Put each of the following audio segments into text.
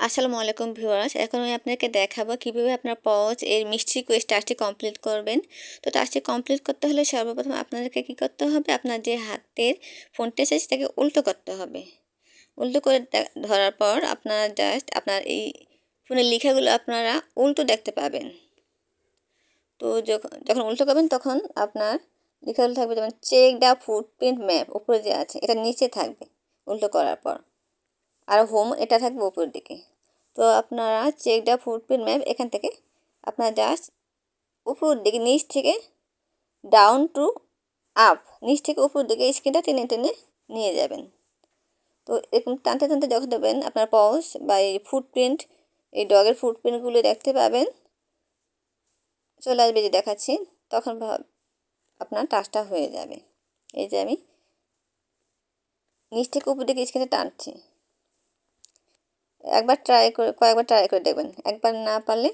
আসসালামু আলাইকুম ভিউয়ার্স, এখন আমি আপনাকে দেখাবো কিভাবে আপনার পজ এর মিষ্টি কুইজ টাস্কটি কমপ্লিট করবেন। তো টাস্কটি কমপ্লিট করতে হলে সর্বপ্রথম আপনাদেরকে কি করতে হবে, আপনার যে হাতের ফোনটি আছে সেটাকে উল্টো করতে হবে। উল্টো করে ধরার পর আপনারা জাস্ট আপনার এই ফোনের লেখাগুলো আপনারা উল্টো দেখতে পাবেন। তো যখন যখন উল্টো করবেন তখন আপনার লেখাগুলো থাকবে, যেমন চেক দ্য ফুটপ্রিন্ট ম্যাপ উপরে যে আছে এটা নিচে থাকবে উল্টো করার পর, আর হোম এটা থাকবে উপরের দিকে। তো আপনারা চেক দ্য ফুটপ্রিন্ট ম্যাপ এখান থেকে আপনারা জাস্ট উপরের দিকে, নিচ থেকে ডাউন টু আপ, নিচ থেকে উপরের দিকে স্ক্রিনটা টেনে টেনে নিয়ে যাবেন। তো এরকম টানতে টানতে যখন দেবেন আপনার পজ বা এই ফুটপ্রিন্ট, এই ডগের ফুটপ্রিন্টগুলো দেখতে পাবেন, চলে আসবে যে দেখাচ্ছি, তখন আপনার টাচটা হয়ে যাবে। এই যে আমি নিচ থেকে উপর দিকে স্ক্রিনটা টানছি, কয়েকবার ট্রাই করে দেখবেন। একবার না পারলে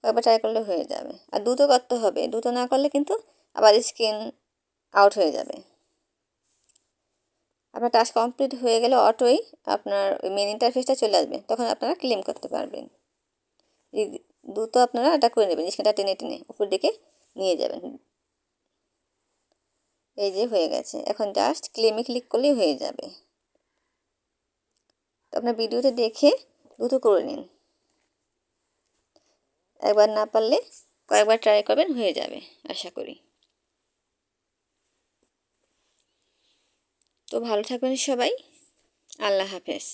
কয়েকবার ট্রাই করলে হয়ে যাবে। আর দ্রুত করতে হবে, দ্রুত না করলে কিন্তু আবার স্ক্রিন আউট হয়ে যাবে। আপনার টাস্ক কমপ্লিট হয়ে গেলে অটোই আপনার ওই মেন ইন্টারফেসটা চলে আসবে, তখন আপনারা ক্লেম করতে পারবেন। দ্রুত আপনারা এটা করে নেবেন, স্ক্রিনটা টেনে টেনে উপর দিকে নিয়ে যাবেন। এই যে হয়ে গেছে, এখন জাস্ট ক্লেমে ক্লিক করলেই হয়ে যাবে। তো আপনার ভিডিওতে দেখে দ্রুত করে নিন। একবার না পারলে কয়েকবার ট্রাই করবেন, হয়ে যাবে আশা করি। তো ভালো থাকবেন সবাই, আল্লাহ হাফেজ।